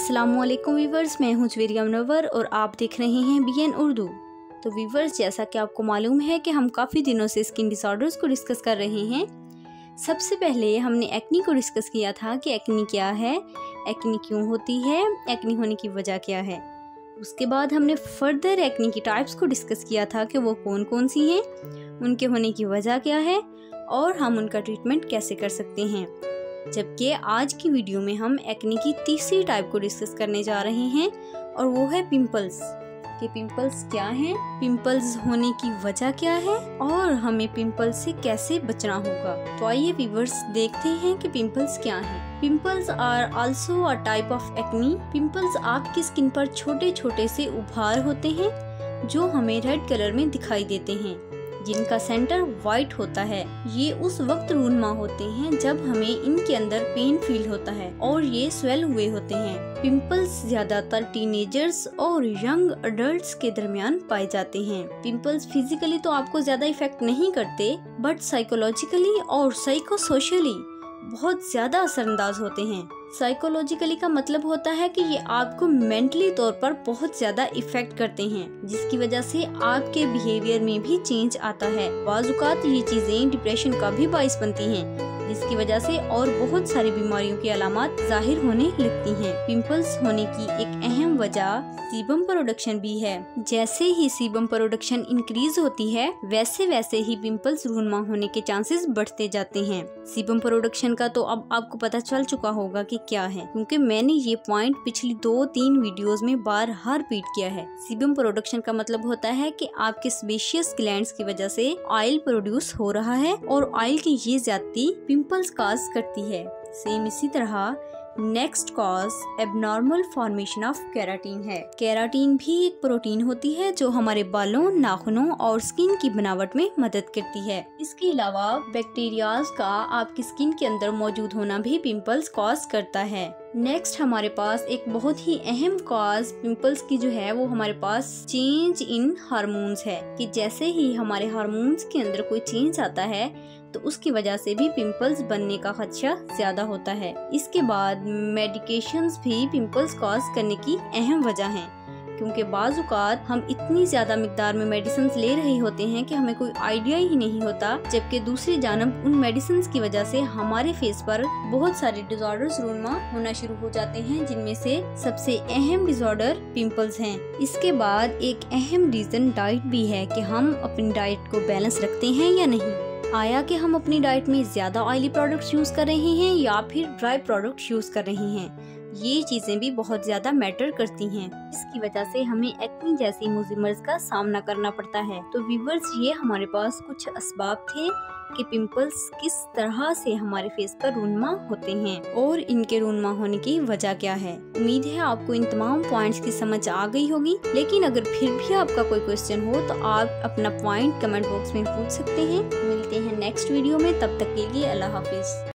अस्सलामुअलैकुम वीवर्स, मैं हूँ ज्वेरिया मुनव्वर और आप देख रहे हैं BN उर्दू। तो वीवर्स, जैसा कि आपको मालूम है कि हम काफ़ी दिनों से स्किन डिसऑर्डर्स को डिस्कस कर रहे हैं। सबसे पहले हमने एक्नी को डिस्कस किया था कि एक्नी क्या है, एक्नी क्यों होती है, एक्नी होने की वजह क्या है। उसके बाद हमने फर्दर एक्नी की टाइप्स को डिस्कस किया था कि वो कौन कौन सी हैं, उनके होने की वजह क्या है और हम उनका ट्रीटमेंट कैसे कर सकते हैं। जबकि आज की वीडियो में हम एक्नी की तीसरी टाइप को डिस्कस करने जा रहे हैं और वो है पिंपल्स। कि पिंपल्स क्या हैं, पिंपल्स होने की वजह क्या है और हमें पिंपल्स से कैसे बचना होगा। तो आइए व्यूअर्स देखते हैं कि पिंपल्स क्या हैं। Pimples are also a type of acne. Pimples आपकी स्किन पर छोटे छोटे से उभार होते हैं जो हमें रेड कलर में दिखाई देते हैं, जिनका सेंटर वाइट होता है। ये उस वक्त रूनमा होते हैं जब हमें इनके अंदर पेन फील होता है और ये स्वेल हुए होते हैं। पिंपल्स ज्यादातर टीनेजर्स और यंग अडल्ट्स के दरमियान पाए जाते हैं। पिंपल्स फिजिकली तो आपको ज्यादा इफेक्ट नहीं करते, बट साइकोलॉजिकली और साइकोसोशली बहुत ज्यादा असरअंदाज होते हैं। साइकोलॉजिकली का मतलब होता है कि ये आपको मेंटली तौर पर बहुत ज्यादा इफेक्ट करते हैं, जिसकी वजह से आपके बिहेवियर में भी चेंज आता है। बाज़-औक़ात ये चीजें डिप्रेशन का भी बाइस बनती हैं, जिसकी वजह से और बहुत सारी बीमारियों की अलामत जाहिर होने लगती हैं। पिंपल्स होने की एक अहम वजह सीबम प्रोडक्शन भी है। जैसे ही सीबम प्रोडक्शन इंक्रीज होती है, वैसे वैसे ही पिंपल्स रूनमा होने के चांसेस बढ़ते जाते हैं। सीबम प्रोडक्शन का तो अब आपको पता चल चुका होगा कि क्या है, क्योंकि मैंने ये पॉइंट पिछली 2-3 वीडियोस में बार-बार रिपीट किया है। सीबम प्रोडक्शन का मतलब होता है कि आपके सेबेशियस ग्लैंड्स की वजह से ऑयल प्रोड्यूस हो रहा है और ऑयल की ये ज्यादती पिंपल्स काज करती है। सेम इसी तरह next cause abnormal formation of keratin है। केराटिन भी एक प्रोटीन होती है जो हमारे बालों, नाखूनों और स्किन की बनावट में मदद करती है। इसके अलावा बैक्टीरियाज का आपकी स्किन के अंदर मौजूद होना भी पिंपल्स कॉज करता है। नेक्स्ट हमारे पास एक बहुत ही अहम कॉज पिंपल्स की जो है वो हमारे पास चेंज इन हार्मोन्स है। कि जैसे ही हमारे हार्मोन्स के अंदर कोई चेंज आता है तो उसकी वजह से भी पिंपल्स बनने का खदशा ज्यादा होता है। इसके बाद मेडिकेशंस भी पिंपल्स कॉज करने की अहम वजह हैं, क्योंकि बाज़-औक़ात हम इतनी ज्यादा मिकदार में मेडिसिन ले रहे होते हैं कि हमें कोई आइडिया ही नहीं होता, जबकि दूसरी जानब उन मेडिसिन की वजह से हमारे फेस पर बहुत सारे डिसऑर्डर्स रूनमा होना शुरू हो जाते हैं, जिनमें से सबसे अहम डिसऑर्डर पिंपल्स हैं। इसके बाद एक अहम रीजन डाइट भी है कि हम अपनी डाइट को बैलेंस रखते हैं या नहीं। आया कि हम अपनी डाइट में ज्यादा ऑयली प्रोडक्ट्स यूज कर रहे हैं या फिर ड्राई प्रोडक्ट्स यूज कर रहे हैं। ये चीजें भी बहुत ज्यादा मैटर करती हैं। इसकी वजह से हमें एक्नी जैसी मुसीबत का सामना करना पड़ता है। तो व्यूअर्स, ये हमारे पास कुछ असबाब थे कि पिंपल्स किस तरह से हमारे फेस पर रूनमा होते हैं और इनके रूनमा होने की वजह क्या है। उम्मीद है आपको इन तमाम पॉइंट्स की समझ आ गई होगी, लेकिन अगर फिर भी आपका कोई क्वेश्चन हो तो आप अपना पॉइंट कमेंट बॉक्स में पूछ सकते हैं। मिलते हैं नेक्स्ट वीडियो में, तब तक के लिए अल्लाह हाफिज।